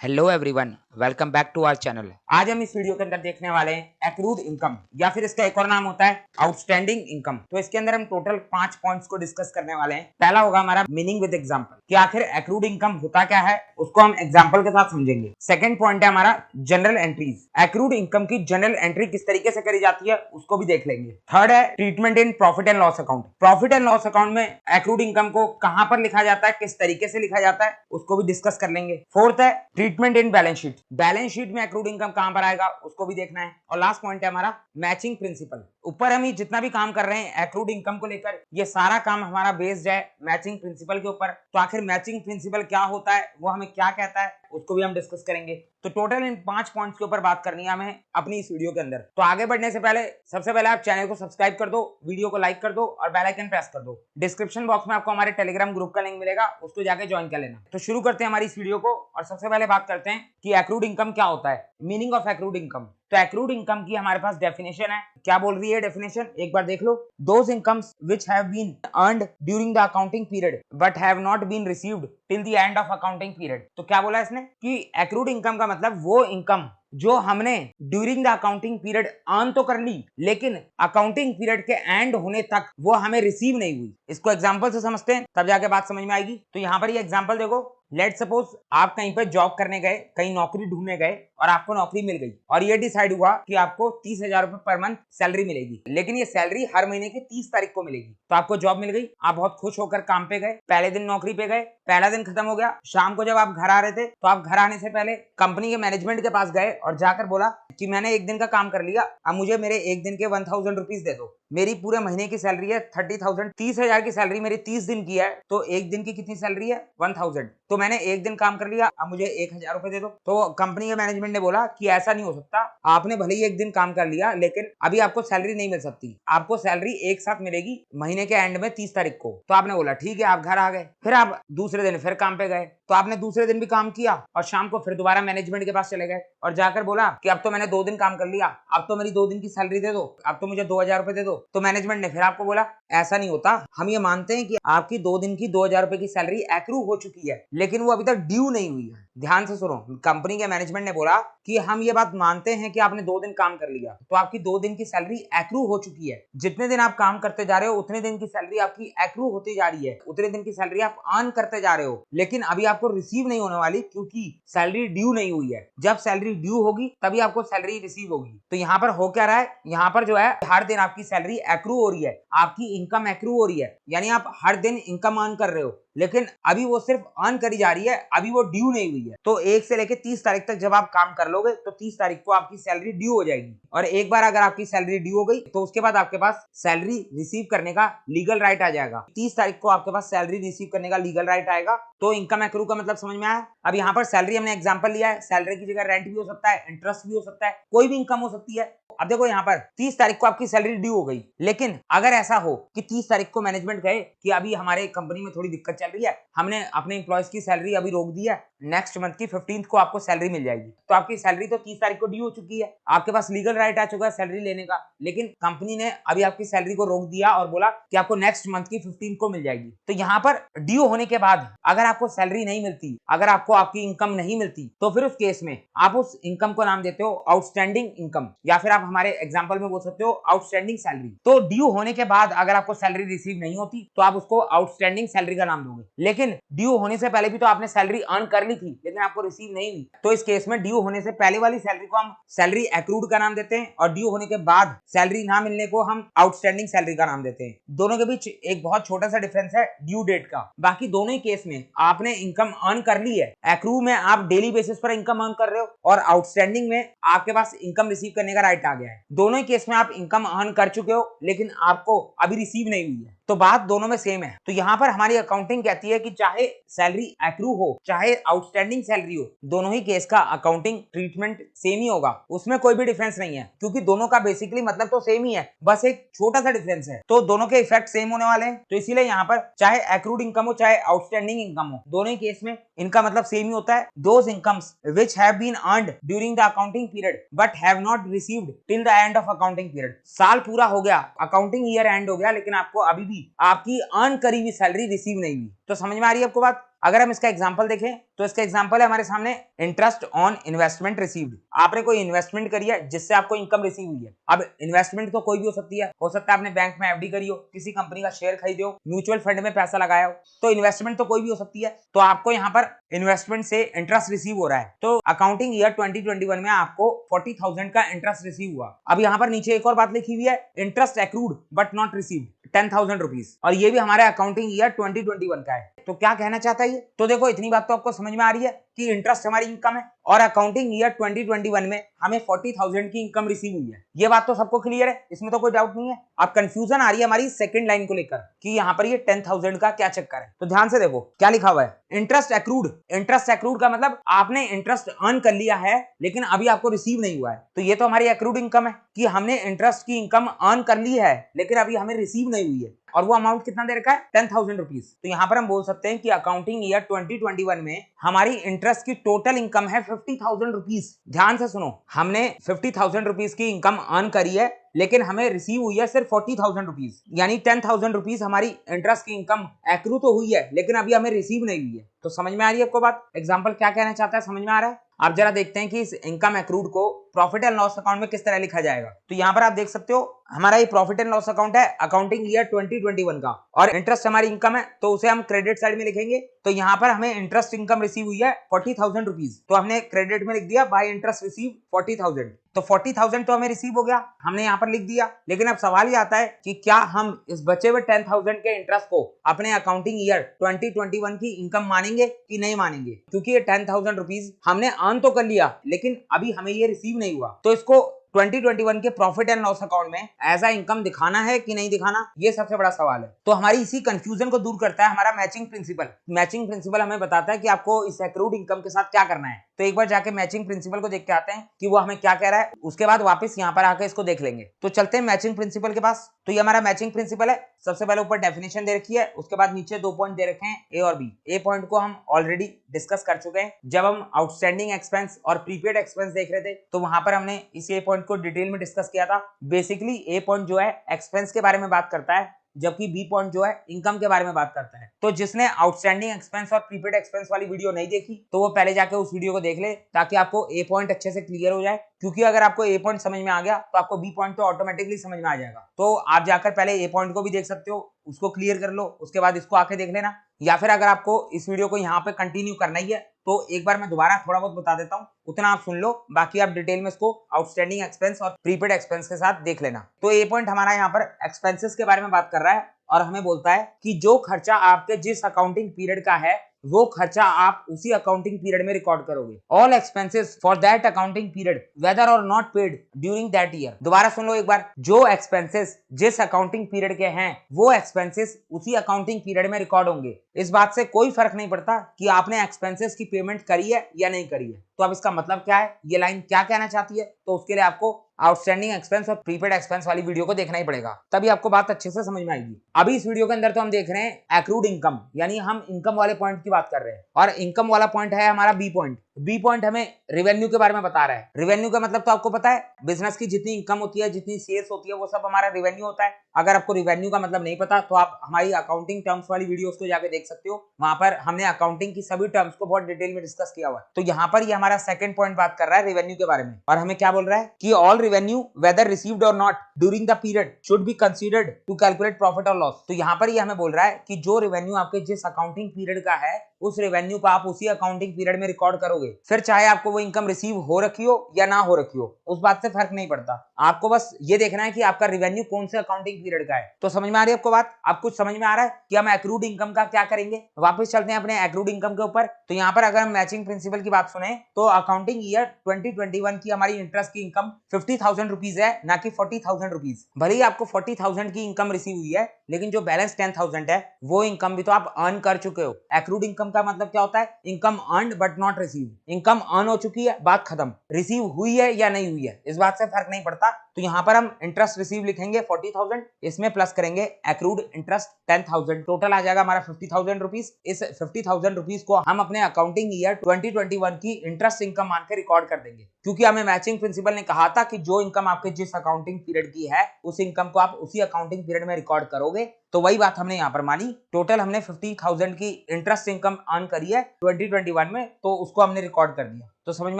Hello everyone, welcome back to our channel. आज हम इस वीडियो के अंदर देखने वाले हैं एक्रूड इनकम या फिर इसका एक और नाम होता है आउटस्टैंडिंग इनकम। तो इसके अंदर हम टोटल 5 पॉइंट्स को डिस्कस करने वाले हैं। पहला होगा हमारा मीनिंग विद एग्जांपल कि आखिर एक्रूड इनकम होता क्या है, उसको हम एग्जांपल के साथ समझेंगे। सेकंड पॉइंट है हमारा जनरल एंट्रीज, एक्रूड इनकम की जनरल एंट्री किस तरीके से करी जाती है उसको भी देख लेंगे। थर्ड है treatment in profit and loss account, profit and loss account में एक्रूड इनकम को कहां पर लिखा जाता है, किस तरीके से लिखा जाता है उसको भी डिस्कस कर लेंगे। फोर्थ है treatment in balance sheet, balance sheet में एक्रूड इनकम कहां पर आएगा उसको भी देखना है। और लास्ट पॉइंट है हमारा मैचिंग प्रिंसिपल, ऊपर हम ये जितना भी काम कर रहे हैं एक्रूड इनकम को लेकर, ये सारा काम हमारा बेस्ड है मैचिंग प्रिंसिपल के ऊपर। तो आखिर मैचिंग प्रिंसिपल क्या होता है, वो हमें क्या कहता है, उसको भी हम डिस्कस करेंगे। तो टोटल इन 5 पॉइंट्स के ऊपर बात करनी है हमें अपनी इस वीडियो के अंदर। तो आगे बढ़ने से पहले सबसे पहले आप चैनल को सब्सक्राइब कर दो, वीडियो को लाइक कर दो और बेल आइकन प्रेस कर दो। डिस्क्रिप्शन बॉक्स में आपको हमारे टेलीग्राम ग्रुप का लिंक मिलेगा, उसको जाके ज्वाइन कर लेना। तो शुरू करते हैं हमारी इस वीडियो को और सबसे पहले बात करते हैं कि एक्रूड इनकम क्या होता है, मीनिंग ऑफ एक्रूड इनकम। तो एक्रूड इनकम की हमारे पास डेफिनेशन है। क्या बोल रही है डेफिनेशन, एक बार देख लो। Those incomes which have been earned during the accounting period but have not been received till the end of accounting period. तो क्या बोला इसने कि एक्रूड इनकम का मतलब वो इनकम जो हमने during the accounting period earn तो कर ली, लेकिन अकाउंटिंग पीरियड के एंड होने तक वो हमें रिसीव नहीं हुई। इसको एग्जांपल से समझते हैं तब जाके बात समझ में आएगी। तो यहाँ पर ये एग्जांपल देखो, लेट सपोज आप कहीं पर जॉब करने गए, कहीं नौकरी ढूंढने गए और आपको नौकरी मिल गई और ये डिसाइड हुआ कि आपको 30,000 रुपए पर मंथ सैलरी मिलेगी, लेकिन ये सैलरी हर महीने की 30 तारीख को मिलेगी। तो आपको जॉब मिल गई, आप बहुत खुश होकर काम पे गए, पहले दिन नौकरी पे गए, पहला दिन खत्म हो गया। शाम को जब आप घर आ रहे थे तो आप घर आने से पहले कंपनी के मैनेजमेंट के पास गए और जाकर बोला कि मैंने एक दिन का काम कर लिया, अब मुझे मेरे एक दिन के 1000 रुपीज दे दो। मेरी पूरे महीने की सैलरी है 30,000, 30,000 की सैलरी मेरी 30 दिन की है, तो एक दिन की कितनी सैलरी है 1000। तो मैंने एक दिन काम कर लिया, अब मुझे 1000 रुपए दे दो। तो कंपनी के मैनेजमेंट ने बोला कि ऐसा नहीं हो सकता, आपने भले ही एक दिन काम कर लिया लेकिन अभी आपको सैलरी नहीं मिल सकती, आपको सैलरी एक साथ मिलेगी महीने के एंड में 30 तारीख को। तो आपने बोला ठीक है, आप घर आ गए। फिर आप दूसरे दिन फिर काम पे गए, तो आपने दूसरे दिन भी काम किया और शाम को फिर दोबारा मैनेजमेंट के पास चले गए और जाकर बोला कि अब तो मैंने 2 दिन काम कर लिया, अब तो मेरी 2 दिन की सैलरी दे दो, अब तो मुझे 2000 रुपए दे दो। तो मैनेजमेंट ने फिर आपको बोला ऐसा नहीं होता, हम ये मानते हैं कि आपकी 2 दिन की 2000 रुपए की सैलरी एक्रू हो चुकी है, लेकिन वो अभी तक ड्यू नहीं हुई है। ध्यान से सुनो, कंपनी के मैनेजमेंट ने बोला कि हम ये बात मानते हैं कि आपने 2 दिन काम कर लिया, तो आपकी 2 दिन की सैलरी एक्रू हो चुकी है। जितने दिन आप काम करते जा रहे हो उतने दिन की सैलरी आपकी एक्रू होती जा रही है, उतने दिन की सैलरी आप अर्न करते जा रहे हो, लेकिन अभी आपको रिसीव नहीं होने वाली क्योंकि सैलरी ड्यू नहीं हुई है। जब सैलरी ड्यू होगी तभी आपको सैलरी रिसीव होगी। तो यहाँ पर हो क्या रहा है, यहाँ पर जो है हर दिन आपकी सैलरी एक्रू हो रही है, आपकी इनकम एक्रू हो रही है, यानी आप हर दिन इनकम अर्न कर रहे हो, लेकिन अभी वो सिर्फ अर्न करी जा रही है, अभी वो ड्यू नहीं हुई है। तो 1 से लेके 30 तारीख तक जब आप काम कर लोगे तो 30 तारीख को आपकी सैलरी ड्यू हो जाएगी। और एक बार अगर आपकी सैलरी ड्यू हो गई तो उसके बाद आपके पास सैलरी रिसीव करने का लीगल राइट आ जाएगा। 30 तारीख को आपके पास सैलरी रिसीव करने का लीगल राइट आएगा। तो इनकम एक्रू का मतलब समझ में आया। अब यहाँ पर सैलरी हमने एग्जांपल लिया है, सैलरी की जगह रेंट भी हो सकता है, इंटरेस्ट भी हो सकता है, कोई भी इनकम हो सकती है। अब देखो यहाँ पर 30 तारीख को आपकी सैलरी ड्यू हो गई, लेकिन अगर ऐसा हो कि 30 तारीख को मैनेजमेंट कहे कि अभी हमारे कंपनी में थोड़ी दिक्कत चल रही है, हमने अपने एम्प्लॉयज की सैलरी अभी रोक दी है, नेक्स्ट मंथ की 15th को आपको सैलरी मिल जाएगी। तो आपकी सैलरी तो 30 तारीख को ड्यू हो चुकी है, आपके पास लीगल राइट आ चुका है सैलरी लेने का, लेकिन कंपनी ने अभी आपकी सैलरी को रोक दिया और बोला कि आपको नेक्स्ट मंथ की 15th को मिल जाएगी। तो यहाँ पर ड्यू होने के बाद अगर आपको सैलरी नहीं मिलती, अगर आपको आपकी इनकम नहीं मिलती, तो फिर उस केस में आप उस इनकम को नाम देते हो आउटस्टैंडिंग इनकम, या फिर आप हमारे एग्जांपल में बोल सकते हो आउटस्टैंडिंग सैलरी। तो ड्यू होने के बाद अगर आपको सैलरी रिसीव नहीं होती तो आप उसको आउटस्टैंडिंग सैलरी का नाम दोगे, लेकिन ड्यू होने से पहले भी तो आपने सैलरी अर्न कर ली थी लेकिन आपको रिसीव नहीं हुई, तो इस केस में ड्यू होने से पहले वाली सैलरी को हम सैलरी एक्रूड का नाम देते हैं और ड्यू होने के बाद सैलरी ना मिलने को हम आउटस्टैंडिंग सैलरी का नाम देते हैं। दोनों के बीच एक बहुत छोटा सा डिफरेंस है ड्यू डेट का, बाकी दोनों ही केस में आपने इनकम अर्न कर ली है। एक्रू में आप डेली बेसिस पर इनकम अर्न कर रहे हो और आउटस्टैंडिंग में आपके पास इनकम रिसीव करने का राइट आ गया है। दोनों ही केस में आप इनकम अर्न कर चुके हो लेकिन आपको अभी रिसीव नहीं हुई है, तो बात दोनों में सेम है। तो यहाँ पर हमारी अकाउंटिंग कहती है कि चाहे सैलरी एक्रू हो चाहे आउटस्टैंडिंग सैलरी हो, दोनों ही केस का अकाउंटिंग ट्रीटमेंट सेम ही होगा, उसमें कोई भी डिफरेंस नहीं है, क्योंकि दोनों का बेसिकली मतलब तो सेम ही है, बस एक छोटा सा डिफरेंस है। तो दोनों के इफेक्ट सेम होने वाले हैं, तो इसीलिए यहाँ पर चाहे एक्रूड इनकम हो चाहे आउटस्टैंडिंग इनकम हो, दोनों ही केस में इनका मतलब सेम ही होता है। Those incomes which have been earned during the accounting period but have not received till the end of accounting period. साल पूरा हो गया, अकाउंटिंग ईयर एंड हो गया, लेकिन आपको अभी भी आपकी अर्न करी हुई सैलरी रिसीव नहीं हुई। तो समझ में आ रही है आपको बात। अगर हम इसका एग्जांपल देखें तो इसका एग्जांपल है हमारे सामने इंटरेस्ट ऑन इन्वेस्टमेंट रिसीव्ड। आपने कोई इन्वेस्टमेंट करी है जिससे आपको इनकम रिसीव हुई है। अब इन्वेस्टमेंट तो कोई भी हो सकती है, हो सकता है आपने बैंक में एफडी करी हो, किसी कंपनी का शेयर खरीदे हो, म्यूचुअल फंड में पैसा लगाया हो, तो इन्वेस्टमेंट तो कोई भी हो सकती है। तो आपको यहाँ पर इन्वेस्टमेंट से इंटरेस्ट रिसीव हो रहा है, तो अकाउंटिंग ईयर 2021 में आपको 40,000 का इंटरेस्ट रिसीव हुआ। अब यहाँ पर नीचे एक और बात लिखी हुई है, interest accrued but not received 10,000 rupees, और ये भी हमारे अकाउंटिंग ईयर 2021 का है। तो क्या कहना चाहता है ये? तो देखो इतनी बात तो आपको समझ में आ रही है कि इंटरेस्ट हमारी इनकम है और अकाउंटिंग ईयर 2021 में हमें 40,000 की इनकम रिसीव हुई है। ये बात तो सबको क्लियर है, इसमें तो कोई डाउट नहीं है। अब कंफ्यूजन आ रही है हमारी सेकंड लाइन को लेकर कि यहाँ पर ये 10,000 का क्या चक्कर है। तो ध्यान से देखो क्या लिखा हुआ है, इंटरेस्ट एक्रूड। इंटरेस्ट एक्रूड का मतलब आपने इंटरेस्ट अर्न कर लिया है लेकिन अभी आपको रिसीव नहीं हुआ है। तो ये तो हमारी एक्रूड इनकम है कि हमने इंटरेस्ट की इनकम अर्न कर ली है लेकिन अभी हमें रिसीव नहीं हुई है, और वो अमाउंट कितना दे रखा है, 10,000 रुपीज। तो यहाँ पर हम बोल सकते हैं कि अकाउंटिंग ईयर 2021 में हमारी इंटरेस्ट की टोटल इनकम है 50,000 रुपीज। ध्यान से सुनो, हमने 50,000 रुपीज की इनकम अर्न करी है लेकिन हमें रिसीव हुई है सिर्फ 40,000 रुपीज, यानी 10,000 रुपीज हमारी इंटरेस्ट की इनकम एक्रू तो हुई है लेकिन अभी हमें रिसीव नहीं हुई है। तो समझ में आ रही है आपको बात? एग्जाम्पल क्या कहना चाहता है, समझ में आ रहा है? आप जरा देखते हैं कि इस इनकम एक्रूड को प्रॉफिट एंड लॉस अकाउंट में किस तरह लिखा जाएगा। तो यहाँ पर आप देख सकते हो हमारा ये प्रॉफिट एंड लॉस अकाउंट है अकाउंटिंग ईयर 2021 का, और इंटरेस्ट हमारी इनकम है तो उसे हम क्रेडिट साइड में लिखेंगे। तो यहाँ पर हमें इंटरेस्ट इनकम रिसीव हुई है 40,000 रुपीज, तो हमने क्रेडिट में लिख दिया बाय इंटरेस्ट रिसीव 40,000। तो 40,000 तो हमें रिसीव हो गया, हमने यहाँ पर लिख दिया। लेकिन अब सवाल ये आता है कि क्या हम इस बचे हुए 10,000 के इंटरेस्ट को अपने अकाउंटिंग ईयर 2021 की इनकम मानेंगे कि नहीं मानेंगे, क्योंकि ये 10,000 रुपीज हमने अर्न तो कर लिया लेकिन अभी हमें ये रिसीव नहीं हुआ। तो इसको 2021 के प्रॉफिट एंड लॉस अकाउंट में एज अ इनकम दिखाना है कि नहीं दिखाना, ये सबसे बड़ा सवाल है। तो हमारी इसी कंफ्यूजन को दूर करता है हमारा मैचिंग प्रिंसिपल। मैचिंग प्रिंसिपल हमें बताता है कि आपको इस एक्रूड इनकम के साथ क्या करना है। तो एक बार जाके मैचिंग प्रिंसिपल को देख के आते हैं कि वो हमें क्या कह रहा है, उसके बाद वापस यहाँ पर आकर इसको देख लेंगे। तो चलते हैं मैचिंग प्रिंसिपल के पास। तो ये हमारा मैचिंग प्रिंसिपल है। सबसे पहले ऊपर डेफिनेशन दे रखी है, उसके बाद नीचे 2 पॉइंट दे रखे हैं, ए और बी। ए पॉइंट को हम ऑलरेडी डिस्कस कर चुके हैं जब हम आउटस्टैंडिंग एक्सपेंस और प्रीपेड एक्सपेंस देख रहे थे, तो वहां पर हमने इस ए पॉइंट को डिटेल में डिस्कस किया था। बेसिकली ए पॉइंट जो है एक्सपेंस के बारे में बात करता है, जबकि बी पॉइंट जो है इनकम के बारे में बात करता है। तो जिसने आउटस्टैंडिंग एक्सपेंस और प्रीपेड एक्सपेंस वाली वीडियो नहीं देखी तो वो पहले जाके उस वीडियो को देख ले, ताकि आपको ए पॉइंट अच्छे से क्लियर हो जाए। क्योंकि अगर आपको ए पॉइंट समझ में आ गया तो आपको बी पॉइंट तो ऑटोमेटिकली समझ में आ जाएगा। तो आप जाकर पहले ए पॉइंट को भी देख सकते हो, उसको क्लियर कर लो, उसके बाद इसको आके देख लेना। या फिर अगर आपको इस वीडियो को यहाँ पे कंटिन्यू करना ही है तो एक बार मैं दोबारा थोड़ा बहुत बता देता हूँ, उतना आप सुन लो, बाकी आप डिटेल में इसको आउटस्टैंडिंग एक्सपेंस और प्रीपेड एक्सपेंस के साथ देख लेना। तो ए पॉइंट हमारा यहाँ पर एक्सपेंसेस के बारे में बात कर रहा है और हमें बोलता है कि जो खर्चा आपके जिस अकाउंटिंग पीरियड का है वो खर्चा आप उसी अकाउंटिंग पीरियड में रिकॉर्ड करोगे। All expenses for that accounting period whether or not paid during that year. दोबारा सुन लो एक बार, जो एक्सपेंसेस जिस अकाउंटिंग पीरियड के हैं वो एक्सपेंसेस उसी अकाउंटिंग पीरियड में रिकॉर्ड होंगे। इस बात से कोई फर्क नहीं पड़ता कि आपने एक्सपेंसेस की पेमेंट करी है या नहीं करी है। तो अब इसका मतलब क्या है, ये लाइन क्या कहना चाहती है, तो उसके लिए आपको आउटस्टैंडिंग एक्सपेंस और प्रीपेड एक्सपेंस वाली वीडियो को देखना ही पड़ेगा, तभी आपको बात अच्छे से समझ में आएगी। अभी इस वीडियो के अंदर तो हम देख रहे हैं एक्रूड इनकम, यानी हम इनकम वाले पॉइंट की बात कर रहे हैं, और इनकम वाला पॉइंट है हमारा बी पॉइंट। बी पॉइंट हमें रेवेन्यू के बारे में बता रहा है। रेवेन्यू का मतलब तो आपको पता है, बिजनेस की जितनी इनकम होती है, जितनी सेल्स होती है, वो सब हमारा रेवेन्यू होता है। अगर आपको रेवेन्यू का मतलब नहीं पता तो आप हमारी अकाउंटिंग टर्म्स वाली वीडियोस को जाके देख सकते हो, वहां पर हमने अकाउंटिंग की सभी टर्म्स को बहुत डिटेल में डिस्कस किया हुआ है। तो यहाँ पर ये हमारा सेकंड पॉइंट बात कर रहा है रेवेन्यू के बारे में, और हमें क्या बोल रहा है कि all revenue whether received or not during the period should be considered to calculate profit और लॉस। तो यहाँ पर ये हमें बोल रहा है कि जो रेवेन्यू आपके जिस अकाउंटिंग पीरियड का है उस रेवेन्यू को आप उसी अकाउंटिंग पीरियड में रिकॉर्ड करोगे, फिर चाहे आपको वो इनकम रिसीव हो रखी हो या ना हो रखी हो, उस बात से फर्क नहीं पड़ता। आपको बस ये देखना है कि आपका रेवेन्यू कौन से अकाउंटिंग पीरियड का है। तो समझ में आ रही है आपको बात? आप कुछ समझ में आ रहा है कि हम एक्रूड इनकम का क्या करेंगे? वापस चलते हैं अपने एक्रूड इनकम के ऊपर। तो यहाँ पर अगर हम मैचिंग प्रिंसिपल की बात सुने तो अकाउंटिंग ईयर 2021 की हमारी इंटरेस्ट की इनकम 50,000 रुपीज है, ना कि 40,000 रुपीज। भले ही आपको 40,000 की इनकम रिसीव हुई है, लेकिन जो बैलेंस 10,000 है वो इनकम भी तो आप अर्न कर चुके हो। एक्रूड इनकम का मतलब क्या होता है? Income earned but not received. Income earn हो चुकी है, बात खत्म। रिसीव हुई है या नहीं हुई है, इस बात से फर्क नहीं पड़ता। तो यहाँ पर हम इंटरेस्ट रिसीव लिखेंगे 40,000, इसमें प्लस करेंगे एक्रूड इंटरेस्ट 10,000, टोटल आ जाएगा हमारा 50,000 रुपीज। इस 50,000 रुपीज को हम अपने अकाउंटिंग ईयर 2021 की इंटरेस्ट इनकम मान के रिकॉर्ड कर देंगे, क्योंकि हमें मैचिंग प्रिंसिपल ने कहा था कि जो इनकम आपके जिस अकाउंटिंग पीरियड की है उस इनकम को आप उसी अकाउंटिंग पीरियड में रिकॉर्ड करोगे, तो वही बात हमने यहाँ पर मानी। टोटल हमने 50,000 की इंटरेस्ट इनकम अर्न करी है 2021 में, तो उसको हमने रिकॉर्ड कर दिया। तो समझ में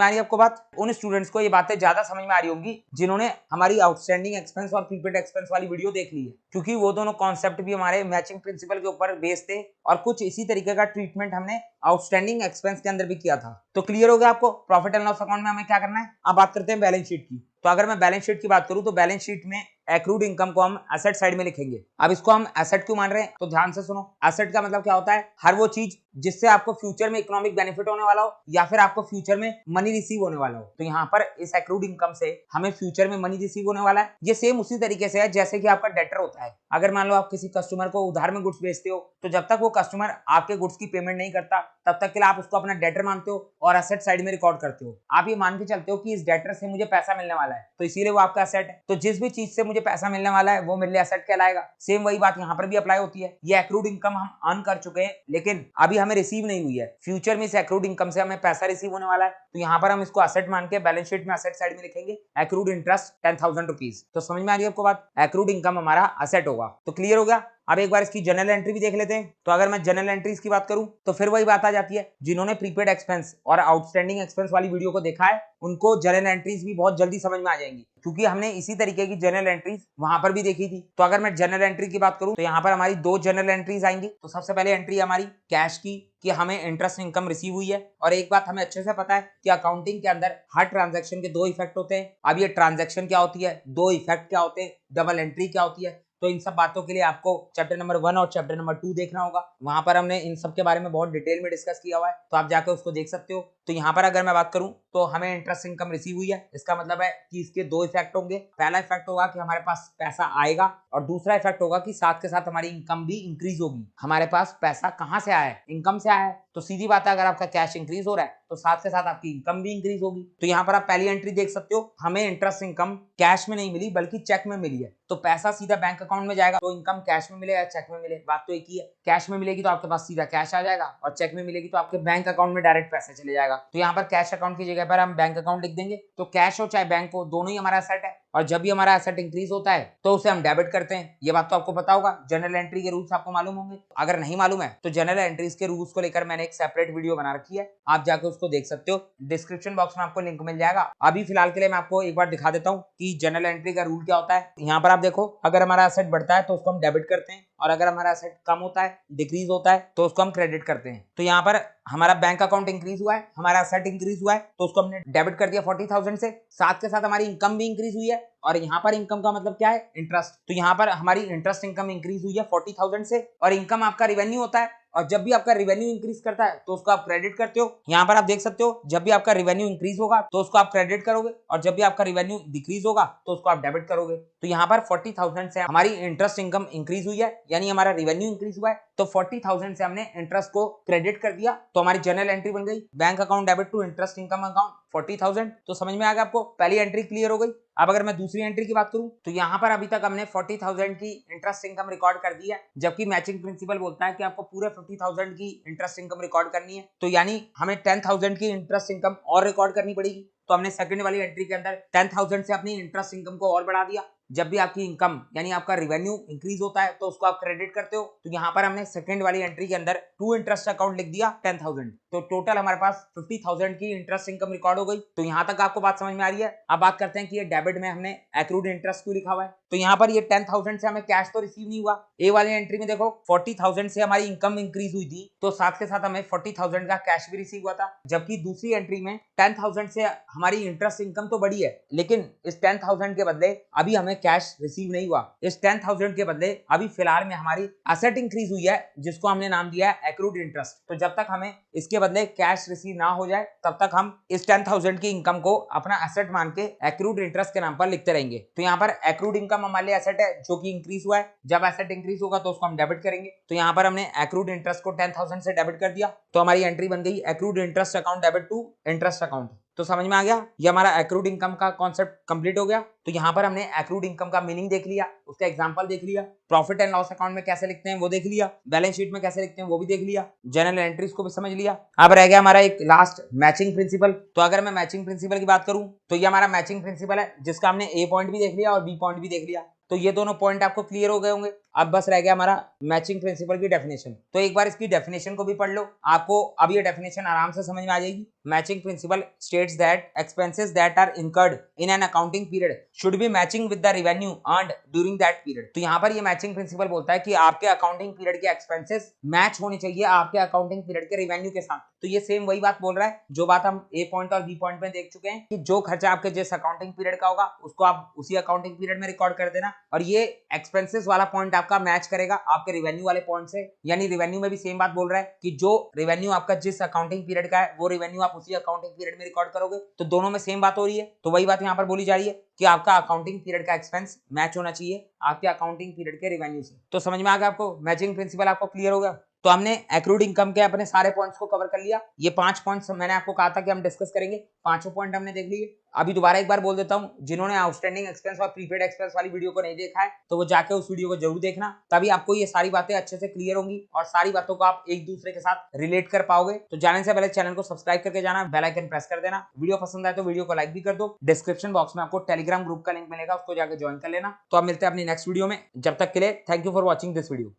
आ रही है आपको बात? उन स्टूडेंट्स को ये बातें ज्यादा समझ में आ रही होंगी जिन्होंने हमारी आउटस्टैंडिंग एक्सपेंस और प्रीपेड एक्सपेंस वाली वीडियो देख ली है, क्योंकि वो दोनों कॉन्सेप्ट भी हमारे मैचिंग प्रिंसिपल के ऊपर बेस्ड थे और कुछ इसी तरीके का ट्रीटमेंट हमने आउटस्टैंडिंग एक्सपेंस के अंदर भी किया था। तो क्लियर हो गया आपको प्रॉफिट एंड लॉस अकाउंट में हमें क्या करना है। अब बात करते हैं बैलेंस शीट की। तो अगर मैं बैलेंस शीट की बात करूं तो बैलेंस शीट में एक्रूड इनकम को हम एसेट साइड में लिखेंगे। अब इसको हम एसेट क्यों मान रहे हैं, तो ध्यान से सुनो। एसेट का मतलब क्या होता है, हर वो चीज जिससे आपको फ्यूचर में इकोनॉमिक बेनिफिट होने वाला हो या फिर आपको फ्यूचर में मनी रिसीव होने वाला हो। तो यहाँ पर इस एक्रूड इनकम से हमें फ्यूचर में मनी रिसीव होने वाला है। ये सेम उसी तरीके से है जैसे कि आपका डेटर होता है। अगर मान लो आप किसी कस्टमर को उधार में गुड्स बेचते हो, तो जब तक वो कस्टमर आपके गुड्स की पेमेंट नहीं करता तब तक के लिए आप उसको अपना डेटर मानते हो और एसेट साइड में रिकॉर्ड करते हो। आप ये मान के चलते हो कि इस डेटर से मुझे पैसा मिलने वाला है, तो इसीलिए वो आपका एसेट है। तो जिस भी चीज से मुझे पैसा मिलने वाला है वो मेरे लिए एसेट कहलाएगा। सेम वही बात यहाँ पर भी अप्लाई होती है। ये एक्रूड इनकम हम अर्न कर चुके हैं लेकिन अभी हमें रिसीव नहीं हुई है। फ्यूचर में इस एक्रूड इनकम से हमें पैसा रिसीव होने वाला है, तो यहाँ पर हम इसको एसेट मान के बैलेंस शीट में एसेट साइड में लिखेंगे एक्रूड इंटरेस्ट 10,000 रुपीज। तो समझ में आ रही है आपको बात? एक्रूड इनकम हमारा एसेट होगा। तो क्लियर हो गया। अब एक बार इसकी जनरल एंट्री भी देख लेते हैं। तो अगर मैं जनरल एंट्रीज की बात करूं तो फिर वही बात आ जाती है, जिन्होंने प्रीपेड एक्सपेंस और आउटस्टैंडिंग एक्सपेंस वाली वीडियो को देखा है उनको जनरल एंट्रीज भी बहुत जल्दी समझ में आ जाएंगी, क्योंकि हमने इसी तरीके की जनरल एंट्रीज वहां पर भी देखी थी। तो अगर मैं जनरल एंट्री की बात करूं तो यहाँ पर हमारी दो जनरल एंट्रीज आएंगी। तो सबसे पहले एंट्री हमारी कैश की कि हमें इंटरेस्ट इनकम रिसीव हुई है। और एक बात हमें अच्छे से पता है कि अकाउंटिंग के अंदर हर ट्रांजैक्शन के दो इफेक्ट होते हैं। अब ये ट्रांजैक्शन क्या होती है, दो इफेक्ट क्या होते हैं, डबल एंट्री क्या होती है, तो इन सब बातों के लिए आपको चैप्टर नंबर 1 और चैप्टर नंबर 2 देखना होगा। वहां पर हमने इन सब के बारे में बहुत डिटेल में डिस्कस किया हुआ है, तो आप जाकर उसको देख सकते हो। तो यहाँ पर अगर मैं बात करूं तो हमें इंटरेस्ट इनकम रिसीव हुई है, इसका मतलब है कि इसके दो इफेक्ट होंगे। पहला इफेक्ट होगा कि हमारे पास पैसा आएगा और दूसरा इफेक्ट होगा कि साथ के साथ हमारी इनकम भी इंक्रीज होगी। हमारे पास पैसा कहाँ से आया है, इनकम से आया है। तो सीधी बात है, अगर आपका कैश इंक्रीज हो रहा है तो साथ के साथ आपकी इनकम भी इंक्रीज होगी। तो यहाँ पर आप पहली एंट्री देख सकते हो, हमें इंटरेस्ट इनकम कैश में नहीं मिली बल्कि चेक में मिली है। तो पैसा सीधा बैंक अकाउंट में जाएगा, तो इनकम कैश में मिले या चेक में मिले, बात तो एक ही है। कैश में मिलेगी तो आपके पास सीधा कैश आ जाएगा और चेक में मिलेगी तो आपके बैंक अकाउंट में डायरेक्ट पैसा चले जाएगा। तो यहाँ पर कैश अकाउंट की जगह पर हम बैंक अकाउंट लिख देंगे। तो कैश हो चाहे बैंक हो, दोनों ही हमारा एसेट है और जब भी हमारा एसेट इंक्रीज होता है तो उसे हम डेबिट करते हैं। ये बात तो आपको पता होगा, जनरल एंट्री के रूल्स आपको मालूम होंगे। अगर नहीं मालूम है तो जनरल एंट्रीज के रूल्स को लेकर मैंने एक सेपरेट वीडियो बना रखी है, आप जाकर उसको देख सकते हो। डिस्क्रिप्शन बॉक्स में आपको लिंक मिल जाएगा। अभी फिलहाल के लिए मैं आपको एक बार दिखा देता हूँ कि जनरल एंट्री का रूल क्या होता है। यहाँ पर आप देखो, अगर हमारा एसेट बढ़ता है तो उसको हम डेबिट करते हैं और अगर हमारा एसेट कम होता है, डिक्रीज होता है, तो उसको हम क्रेडिट करते हैं। तो यहाँ पर हमारा बैंक अकाउंट इंक्रीज हुआ है, हमारा एसेट इंक्रीज हुआ है, तो उसको हमने डेबिट कर दिया 40,000 से। साथ के साथ हमारी इनकम भी इंक्रीज हुई है और यहाँ पर इनकम का मतलब क्या है, इंटरेस्ट। तो यहाँ पर हमारी इंटरेस्ट इनकम इंक्रीज हुई है 40,000 से। और इनकम आपका रिवेन्यू होता है और जब भी आपका रिवेन्यू इंक्रीज करता है तो उसको आप क्रेडिट करते हो। यहाँ पर आप देख सकते हो, जब भी आपका रिवेन्यू इंक्रीज होगा तो उसको आप क्रेडिट करोगे और जब भी आपका रिवेन्यू डिक्रीज होगा तो उसको आप डेबिट करोगे। तो यहाँ पर 40,000 से हमारी इंटरेस्ट इनकम इंक्रीज हुई है, यानी हमारा रिवेन्यू इंक्रीज हुआ है, तो 40,000 से हमने इंटरेस्ट को क्रेडिट कर दिया, तो हमारी जनरल एंट्री बन गई bank account debit to interest income account 40,000। तो समझ में आ गया आपको, पहली एंट्री क्लियर हो गई। अब अगर मैं दूसरी एंट्री की बात करूं तो यहाँ पर अभी तक हमने 40,000 की इंटरेस्ट इनकम रिकॉर्ड कर दी है, जबकि मैचिंग प्रिंसिपल बोलता है कि आपको पूरे 50,000 की इंटरेस्ट इनकम रिकॉर्ड करनी है। तो यानी हमें 10,000 की इंटरेस्ट इनकम और रिकॉर्ड करनी पड़ेगी। तो हमने सेकंड वाली एंट्री के अंदर 10,000 से अपनी इंटरेस्ट इनकम को और बढ़ा दिया। जब भी आपकी इनकम यानी आपका रिवेन्यू इंक्रीज होता है तो उसको आप क्रेडिट करते हो। तो यहाँ पर हमने सेकंड वाली एंट्री के अंदर टू इंटरेस्ट अकाउंट लिख दिया 10,000। तो टोटल हमारे पास 50,000 की इंटरेस्ट इनकम रिकॉर्ड हो गई। तो यहाँ तक आपको बात समझ में आ रही है। अब बात करते हैं कि ये डेबिट में हमने एक्रूड इंटरेस्ट क्यों लिखा हुआ है। तो यहाँ पर ये 10,000 से हमें कैश तो रिसीव नहीं हुआ। ए वाली एंट्री में देखो 40,000 से हमारी इनकम इंक्रीज हुई थी, तो साथ के साथ हमें 40,000 का कैश भी रिसीव हुआ था। जबकि दूसरी एंट्री में 10,000 से हमारी इंटरेस्ट इनकम तो बढ़ी है, लेकिन इस 10,000 के बदले अभी हमें कैश रिसीव नहीं हुआ। इस 10,000 के बदले अभी फिलहाल में हमारी एसेट इंक्रीज हुई है, जिसको हमने नाम दिया है एक्रूड इंटरेस्ट। तो जब तक हमें इसके बदले कैश रिसीव ना हो जाए तब तक हम इस 10,000 की इनकम को अपना एसेट मान के एक्रूड इंटरेस्ट के नाम पर लिखते रहेंगे। तो यहाँ पर एक्रूड इनकम हमारे लिए एसेट है जो कि इंक्रीज हुआ है। जब एसेट इंक्रीज होगा तो उसको हम डेबिट करेंगे। तो यहाँ पर हमने एक्रूड इंटरेस्ट को 10,000 से डेबिट कर दिया, तो हमारी एंट्री बन गई accrued interest account debit to interest account. तो समझ में आ गया, ये हमारा एक्रूड इनकम का कॉन्सेप्ट कंप्लीट हो गया। तो यहाँ पर हमने एक्रूड इनकम का मीनिंग देख लिया, उसका एग्जांपल देख लिया, प्रॉफिट एंड लॉस अकाउंट में कैसे लिखते हैं वो देख लिया, बैलेंस शीट में कैसे लिखते हैं वो भी देख लिया, जनरल एंट्रीज को भी समझ लिया। अब रह गया हमारा एक लास्ट मैचिंग प्रिंसिपल। तो अगर मैं मैचिंग प्रिंसिपल की बात करूं तो ये हमारा मैचिंग प्रिंसिपल है, जिसका हमने ए पॉइंट भी देख लिया और बी पॉइंट भी देख लिया। तो ये दोनों पॉइंट आपको क्लियर हो गए होंगे। अब बस रह गया हमारा मैचिंग प्रिंसिपल की डेफिनेशन। तो एक बार इसकी डेफिनेशन को भी पढ़ लो, आपको अब ये डेफिनेशन आराम से समझ में आ जाएगी। Matching principle states that expenses that are incurred in an accounting period should be matching with the revenue earned during that period. तो यहाँ पर ये मैचिंग प्रिंसिपल बोलता है कि आपके अकाउंटिंग पीरियड के एक्सपेंसेस मैच होने चाहिए आपके अकाउंटिंग पीरियड के रेवेन्यू के साथ। तो ये सेम वही बात बोल रहा है जो बात हम ए पॉइंट और बी पॉइंट में देख चुके हैं कि जो खर्चा आपके जिस अकाउंटिंग पीरियड का होगा उसको आप उसी अकाउंटिंग पीरियड में रिकॉर्ड कर देना, और ये एक्सपेंसेस वाला पॉइंट आपका मैच करेगा आपके रेवेन्यू वाले पॉइंट से। यानी रेवेन्यू में भी सेम बात बोल रहा है कि जो रेवेन्यू आपका जिस अकाउंटिंग पीरियड का है वो रेवेन्यू आप उसी अकाउंटिंग पीरियड में रिकॉर्ड करोगे। तो दोनों में सेम बात हो रही है। तो वही बात यहाँ पर बोली जा रही है कि आपका अकाउंटिंग पीरियड का एक्सपेंस मैच होना चाहिए आपके अकाउंटिंग पीरियड के रेवेन्यू से। तो समझ में आ गया आपको, मैचिंग प्रिंसिपल आपको क्लियर हो गया। तो हमने एक्रूड इनकम के अपने सारे पॉइंट्स को कवर कर लिया। ये 5 पॉइंट्स मैंने आपको कहा था कि हम डिस्कस करेंगे, पांचों पॉइंट हमने देख लिए। अभी दोबारा एक बार बोल देता हूं, जिन्होंने आउटस्टैंडिंग एक्सपेंस और प्रीपेड एक्सपेंस वाली वीडियो को नहीं देखा है तो वो जाके उस वीडियो को जरूर देखना, तभी आपको ये सारी बातें अच्छे से क्लियर होंगी और सारी बातों को आप एक दूसरे के साथ रिलेट कर पाओगे। तो जाने से पहले चैनल को सब्सक्राइब करके जाना, बेल आइकन प्रेस कर देना। वीडियो पसंद आए तो वीडियो को लाइक भी कर दो। डिस्क्रिप्शन बॉक्स में आपको टेलीग्राम ग्रुप का लिंक मिलेगा, उसको जाकर ज्वाइन कर लेना। तो अब मिलते हैं अपनी नेक्स्ट वीडियो में, जब तक के लिए thank you for watching this video.